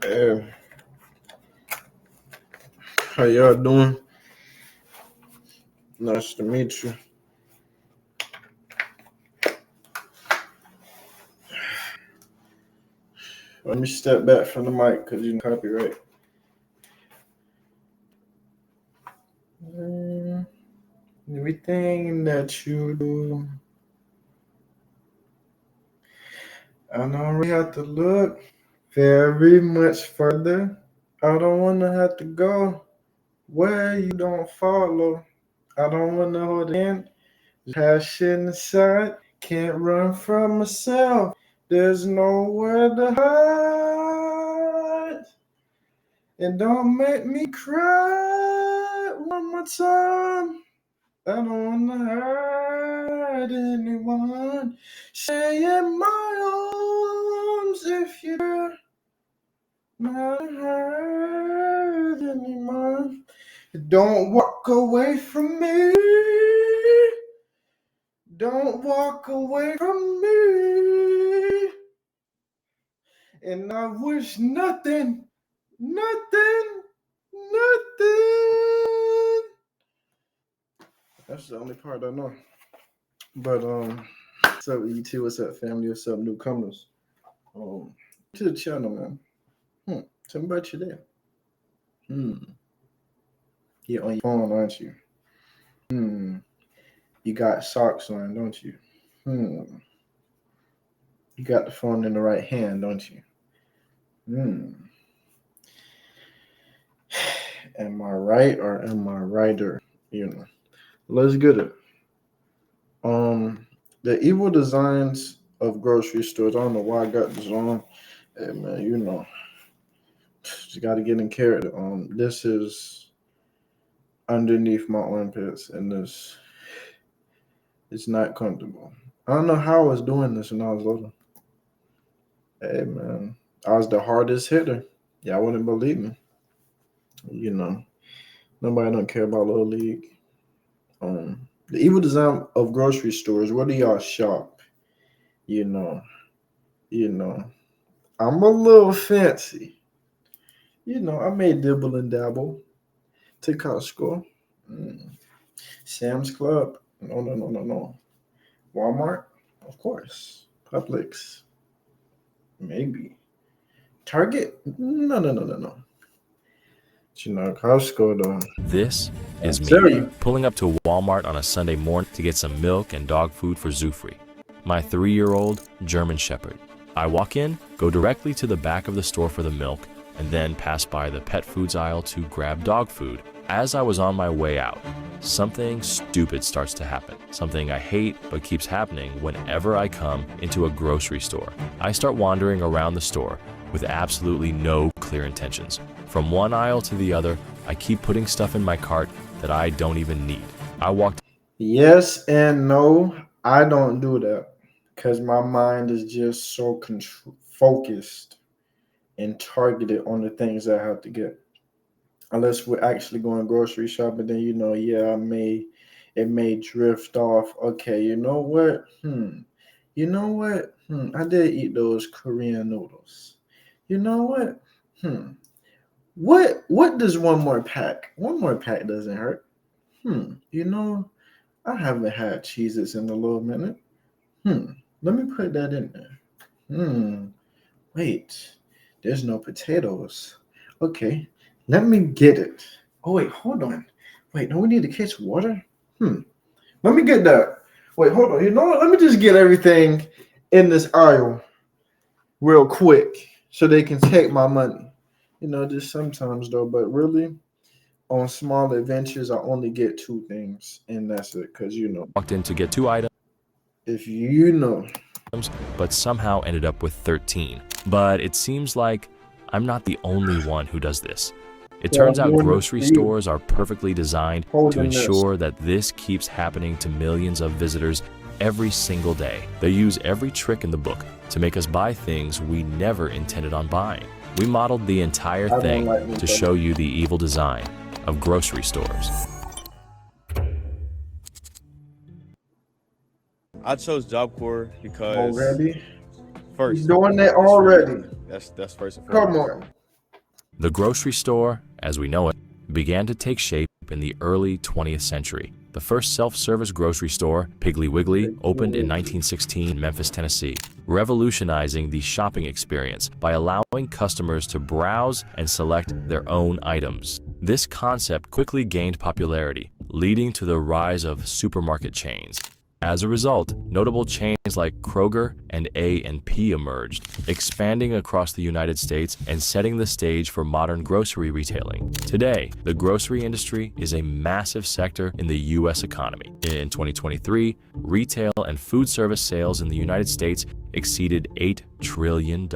Hey, how y'all doing? Nice to meet you. Let me step back from the mic because you know copyright. Everything that you do, I don't really have to look very much further. I don't want to have to go where you don't follow. I don't want to hold in passion inside. Can't run from myself. There's nowhere to hide. And don't make me cry one more time. I don't wanna hurt anyone. Stay in my arms if you dare. Not hurt anyone. Don't walk away from me. Don't walk away from me. And I wish nothing. That's the only part I know. But what's up, ET? What's up, family? What's up, newcomers? To the channel, man. Tell me about your day. You're on your phone, aren't you? You got socks on, don't you? You got the phone in the right hand, don't you? Am I right or am I righter? Let's get it. The evil designs of grocery stores. I don't know why I got this on. Hey, man, just got to get in character. This is underneath my armpits, and this it's not comfortable. I don't know how I was doing this when I was little. Hey, man, I was the hardest hitter. Y'all wouldn't believe me. Nobody don't care about Little League. The evil design of grocery stores. Where do y'all shop? I'm a little fancy. I may dibble and dabble to Costco, Sam's Club. No. Walmart, of course. Publix, maybe. Target, no. Costco though. This is me pulling up to Walmart on a Sunday morning to get some milk and dog food for Zufri, my 3-year-old German Shepherd. I walk in, go directly to the back of the store for the milk, and then pass by the pet foods aisle to grab dog food. As I was on my way out, something stupid starts to happen. Something I hate but keeps happening whenever I come into a grocery store. I start wandering around the store with absolutely no clear intentions. From one aisle to the other, I keep putting stuff in my cart that I don't even need. I walked. Yes and no, I don't do that because my mind is just so focused and targeted on the things I have to get. Unless we're actually going grocery shopping, then it may drift off. Okay, you know what? I did eat those Korean noodles. You know what? What does one more pack? One more pack doesn't hurt. I haven't had Cheez-Its in a little minute. Let me put that in there. Wait, there's no potatoes. Okay, let me get it. Oh wait, hold on. Wait, no, we need to catch water. Let me get that. Wait, hold on. You know what? Let me just get everything in this aisle real quick so they can take my money. Just sometimes though, but really, on small adventures, I only get 2 things, and that's it. Because walked in to get 2 items. If you know. But somehow ended up with 13. But it seems like I'm not the only one who does this. It turns out grocery stores are perfectly designed to ensure that this keeps happening to millions of visitors every single day. They use every trick in the book to make us buy things we never intended on buying. We modeled the entire thing to show you the evil design of grocery stores. I chose Job Corps because already first he's doing that already. That's first and foremost. Come on. The grocery store, as we know it, began to take shape in the early 20th century. The first self-service grocery store, Piggly Wiggly, opened in 1916 in Memphis, Tennessee, revolutionizing the shopping experience by allowing customers to browse and select their own items. This concept quickly gained popularity, leading to the rise of supermarket chains. As a result, notable chains like Kroger and A&P emerged, expanding across the United States and setting the stage for modern grocery retailing. Today, the grocery industry is a massive sector in the U.S. economy. In 2023, retail and food service sales in the United States exceeded $8 trillion.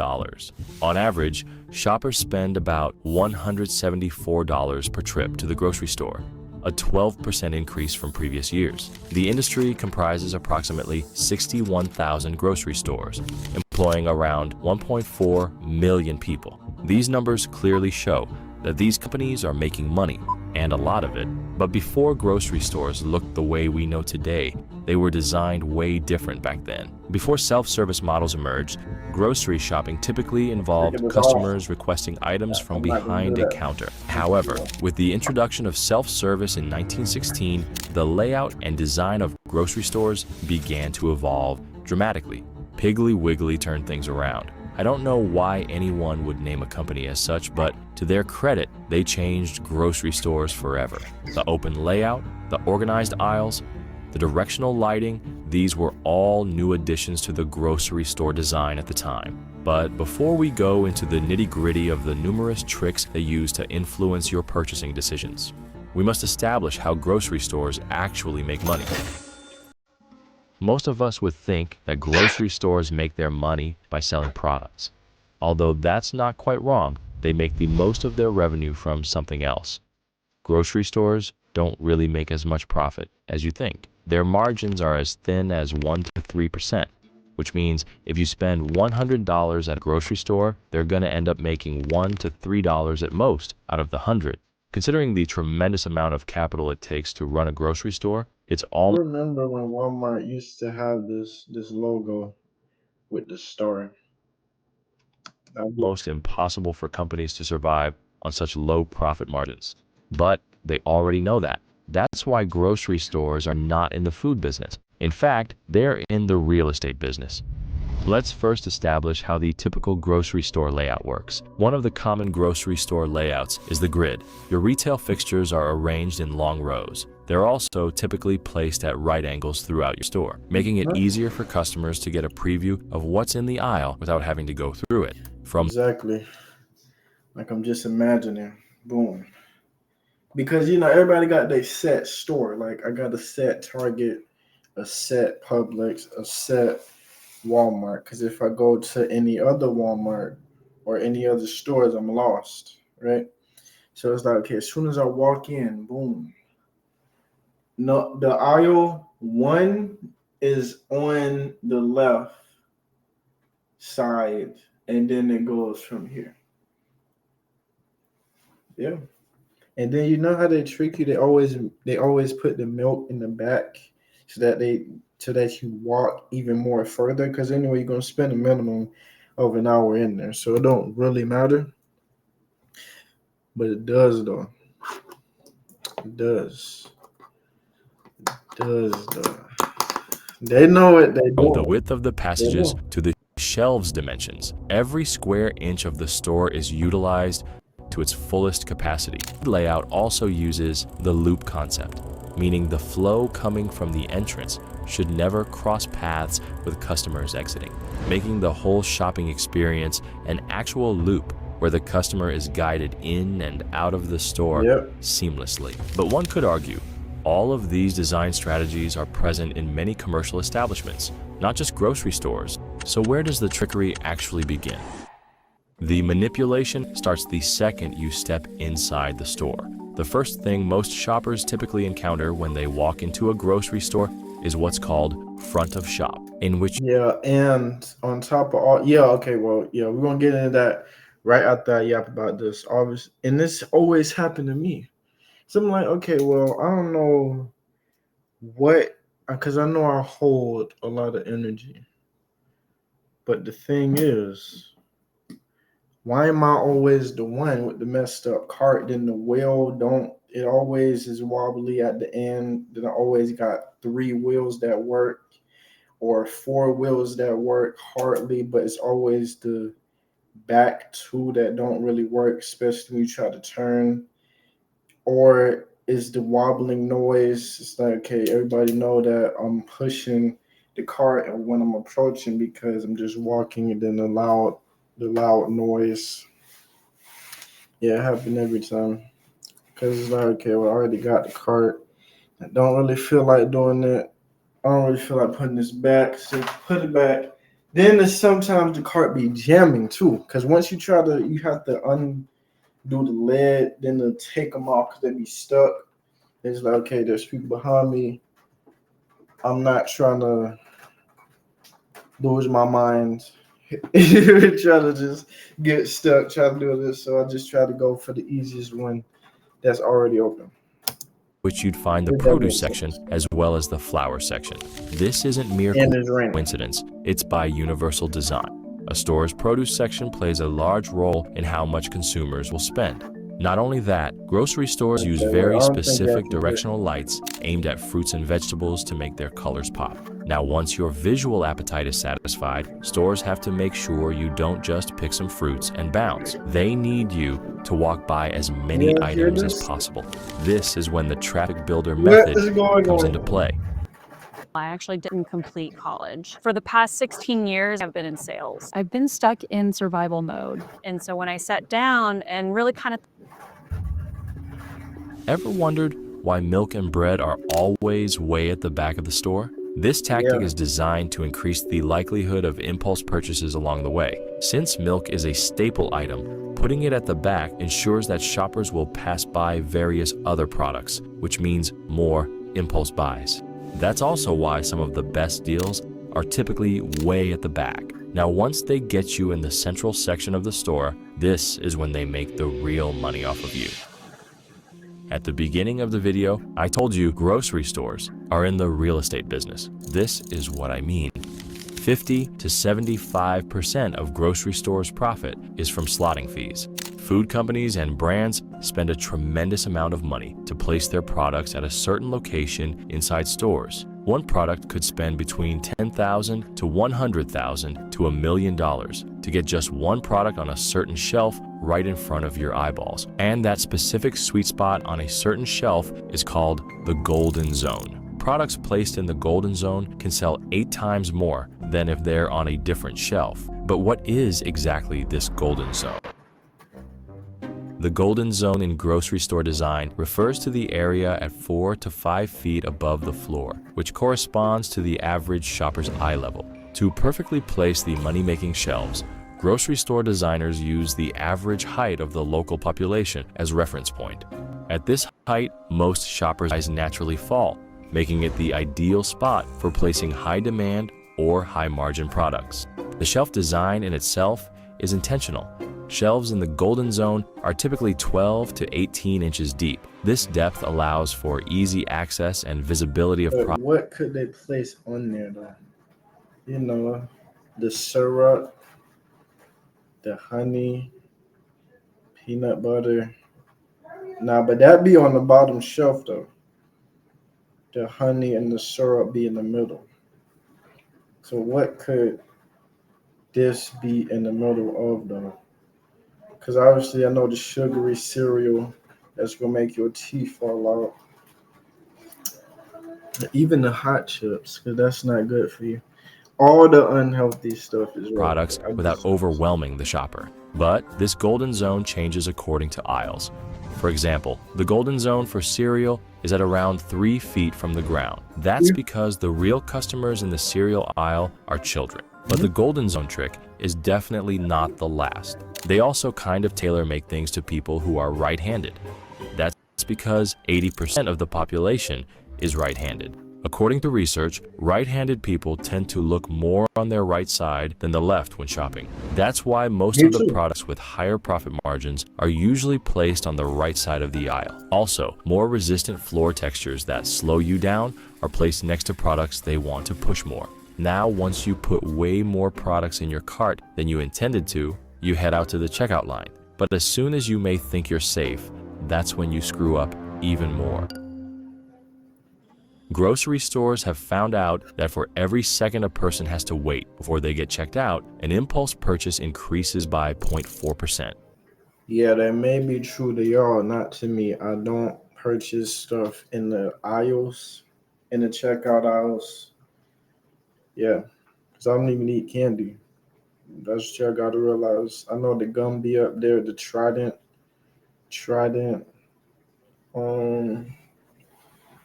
On average, shoppers spend about $174 per trip to the grocery store, a 12% increase from previous years. The industry comprises approximately 61,000 grocery stores, employing around 1.4 million people. These numbers clearly show that these companies are making money, and a lot of it. But before grocery stores looked the way we know today, they were designed way different back then. Before self-service models emerged, grocery shopping typically involved customers requesting items from behind a counter. However, with the introduction of self-service in 1916, the layout and design of grocery stores began to evolve dramatically. Piggly Wiggly turned things around. I don't know why anyone would name a company as such, but to their credit, they changed grocery stores forever. The open layout, the organized aisles, the directional lighting, these were all new additions to the grocery store design at the time. But before we go into the nitty-gritty of the numerous tricks they use to influence your purchasing decisions, we must establish how grocery stores actually make money. Most of us would think that grocery stores make their money by selling products. Although that's not quite wrong, they make the most of their revenue from something else. Grocery stores don't really make as much profit as you think. Their margins are as thin as 1 to 3%, which means if you spend $100 at a grocery store, they're going to end up making $1 to $3 at most out of the 100. Considering the tremendous amount of capital it takes to run a grocery store, it's I remember when Walmart used to have this logo with the star. almost impossible for companies to survive on such low profit margins. But they already know that. That's why grocery stores are not in the food business. In fact, they're in the real estate business. Let's first establish how the typical grocery store layout works. One of the common grocery store layouts is the grid. Your retail fixtures are arranged in long rows. They're also typically placed at right angles throughout your store, making it easier for customers to get a preview of what's in the aisle without having to go through it. Exactly. Like I'm just imagining. Boom. Because, everybody got their set store. Like I got a set Target, a set Publix, a set Walmart. Because if I go to any other Walmart or any other stores, I'm lost, right? So it's like, okay, as soon as I walk in, boom. No, the aisle 1 is on the left side, and then it goes from here. Yeah. And then you know how they trick you? They always put the milk in the back so that you walk even more further. Because anyway, you're gonna spend a minimum of an hour in there, so it don't really matter. But it does though. It does. It does though. They know it. They From do. the width of the passages to the shelves dimensions, every square inch of the store is utilized to its fullest capacity. The layout also uses the loop concept, meaning the flow coming from the entrance should never cross paths with customers exiting, making the whole shopping experience an actual loop where the customer is guided in and out of the store seamlessly. But one could argue, all of these design strategies are present in many commercial establishments, not just grocery stores. So where does the trickery actually begin? The manipulation starts the second you step inside the store. The first thing most shoppers typically encounter when they walk into a grocery store is what's called front of shop, in which and on top of all, we're gonna get into that right after I yap about this. Obviously, and this always happened to me. So I'm like, okay, well, I don't know what, because I know I hold a lot of energy, but the thing is, Why am I always the one with the messed up cart? Then the wheel don't. It always is wobbly at the end. Then I always got 3 wheels that work or 4 wheels that work hardly, but it's always the back two that don't really work, especially when you try to turn. Or is the wobbling noise? It's like, okay, everybody know that I'm pushing the cart and when I'm approaching because I'm just walking and then the loud noise. Yeah, it happened every time. Cause it's like, okay, well, I already got the cart. I don't really feel like doing it. I don't really feel like putting this back. So put it back. Then there's sometimes the cart be jamming too. Cause once you have to undo the lid, then to take them off because they be stuck. It's like, okay, there's people behind me. I'm not trying to lose my mind. Try to just get stuck, try to do this. So I just try to go for the easiest one that's already open. Which you'd find the produce section as well as the flower section. This isn't mere coincidence, it's by universal design. A store's produce section plays a large role in how much consumers will spend. Not only that, grocery stores use very specific directional lights aimed at fruits and vegetables to make their colors pop. Now, once your visual appetite is satisfied, stores have to make sure you don't just pick some fruits and bounce. They need you to walk by as many items as possible. This is when the traffic builder method comes into play. I actually didn't complete college. For the past 16 years, I've been in sales. I've been stuck in survival mode. And so when I sat down and really kind of... Ever wondered why milk and bread are always way at the back of the store? This tactic is designed to increase the likelihood of impulse purchases along the way. Since milk is a staple item, putting it at the back ensures that shoppers will pass by various other products, which means more impulse buys. That's also why some of the best deals are typically way at the back. Now, once they get you in the central section of the store, this is when they make the real money off of you. At the beginning of the video, I told you grocery stores are in the real estate business. This is what I mean. 50 to 75% of grocery stores' profit is from slotting fees. Food companies and brands spend a tremendous amount of money to place their products at a certain location inside stores. One product could spend between $10,000 to $100,000 to $1 million to get just one product on a certain shelf right in front of your eyeballs. And that specific sweet spot on a certain shelf is called the golden zone. Products placed in the golden zone can sell 8 times more than if they're on a different shelf. But what is exactly this golden zone? The golden zone in grocery store design refers to the area at 4 to 5 feet above the floor, which corresponds to the average shopper's eye level. To perfectly place the money-making shelves, grocery store designers use the average height of the local population as reference point. At this height, most shoppers' eyes naturally fall, making it the ideal spot for placing high-demand or high-margin products. The shelf design in itself is intentional. Shelves in the golden zone are typically 12 to 18 inches deep. This depth allows for easy access and visibility of products. What could they place on there though? You know, the syrup, the honey, peanut butter. Nah, but that be on the bottom shelf though. The honey and the syrup be in the middle. So what could this be in the middle of though? Because obviously I know the sugary cereal that's going to make your teeth fall out. Even the hot chips, because that's not good for you. All the unhealthy stuff is products without overwhelming the shopper. But this golden zone changes according to aisles. For example, the golden zone for cereal is at around 3 feet from the ground. That's because the real customers in the cereal aisle are children. But the golden zone trick is definitely not the last. They also kind of tailor-make things to people who are right-handed. That's because 80% of the population is right-handed. According to research, right-handed people tend to look more on their right side than the left when shopping. That's why most of the products with higher profit margins are usually placed on the right side of the aisle. Also, more resistant floor textures that slow you down are placed next to products they want to push more. Now, once you put way more products in your cart than you intended to, You head out to the checkout line. But as soon as you may think you're safe, that's when you screw up even more. Grocery stores have found out that for every second a person has to wait before they get checked out, an impulse purchase increases by 0.4%. Yeah, that may be true to y'all, not to me. I don't purchase stuff in the aisles, in the checkout aisles. Yeah, because I don't even eat candy. That's what y'all gotta realize. I know the gum be up there, the Trident.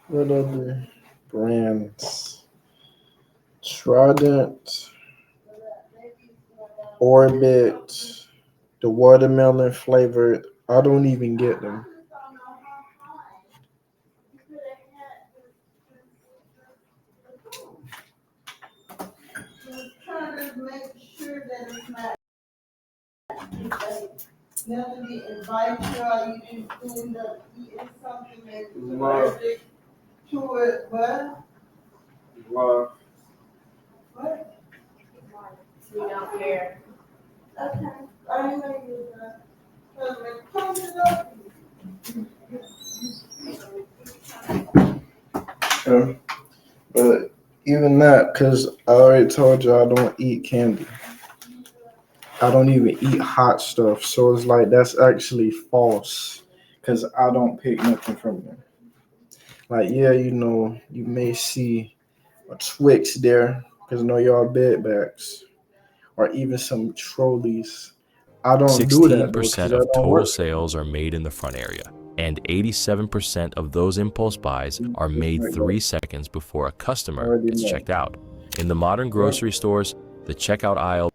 What other brands? Trident, Orbit, the watermelon flavored. I don't even get them. Trying to make sure that it's not Melody invite you, or you didn't end up eating something that's allergic to it. What? Wow. What? We don't care. Okay, I know you But even that, because I already told you I don't eat candy. I don't even eat hot stuff. So it's like that's actually false because I don't pick nothing from them. Like, yeah, you may see a Twix there because I know y'all bedbacks or even some trolleys. I don't do that though, 16% I of don't total work. sales are made in the front area, and 87% of those impulse buys are made 3 seconds before a customer Already is know. checked out. In the modern grocery stores, the checkout aisle.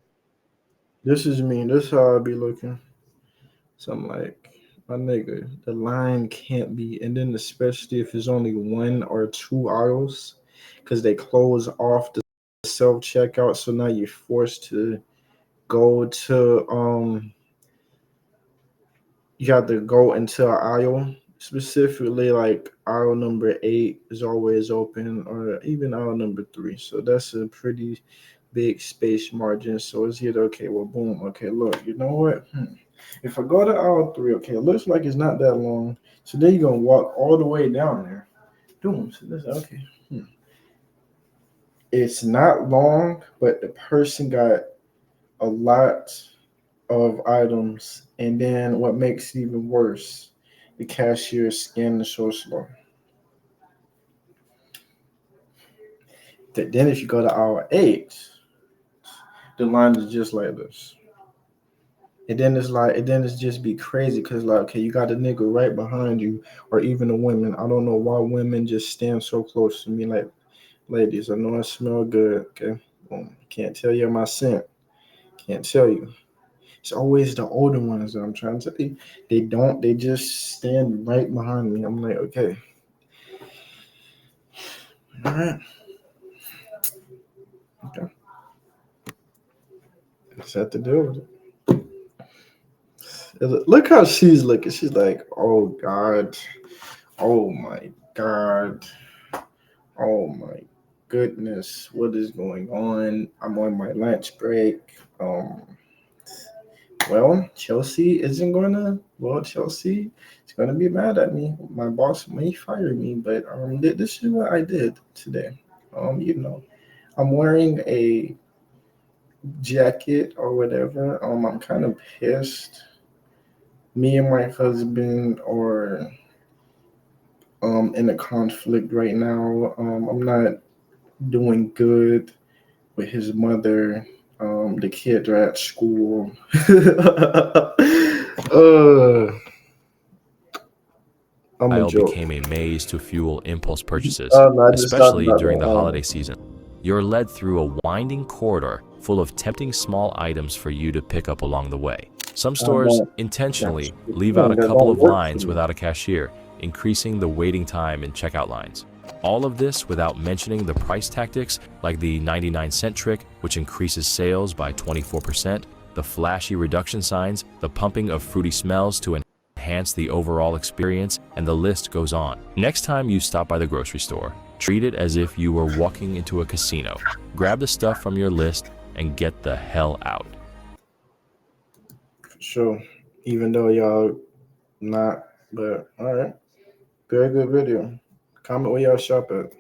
This is me. This is how I be looking. So I'm like, my nigga, the line can't be, and then especially if it's only 1 or 2 aisles, because they close off the self checkout. So now you're forced to go to you have to go into an aisle. Specifically, like aisle number 8 is always open, or even aisle number 3. So that's a pretty big space margin. So it's either okay, well, boom, okay, look, you know what? If I go to aisle 3, okay, it looks like it's not that long. So then you're gonna walk all the way down there. Boom. So this okay. It's not long, but the person got a lot of items, and then what makes it even worse, the cashier scanning is so slow. Then if you go to aisle 8, the line is just like this. And then it's just be crazy because like, okay, you got a nigga right behind you, or even the women. I don't know why women just stand so close to me. Like, ladies, I know I smell good. Okay, boom. Can't tell you my scent. Can't tell you. It's always the older ones that I'm trying to tell you. They just stand right behind me. I'm like, okay. All right. Okay. I just have to deal with it. Look how she's looking. She's like, oh God. Oh my God. Oh my goodness. What is going on? I'm on my lunch break. Well, Chelsea is gonna be mad at me. My boss may fire me, but this is what I did today. I'm wearing a jacket or whatever. I'm kind of pissed. Me and my husband are in a conflict right now. I'm not doing good with his mother. The kids are at school. I'm a joke. Became a maze to fuel impulse purchases, No, I just talked especially about during that. the holiday season. You're led through a winding corridor full of tempting small items for you to pick up along the way. Some stores intentionally leave out a couple of lines without a cashier, increasing the waiting time in checkout lines. All of this without mentioning the price tactics like the 99-cent trick, which increases sales by 24%, the flashy reduction signs, the pumping of fruity smells to enhance the overall experience, and the list goes on. Next time you stop by the grocery store, treat it as if you were walking into a casino. Grab the stuff from your list and get the hell out. show, even though y'all not. But all right, very good video. Comment where y'all shop at.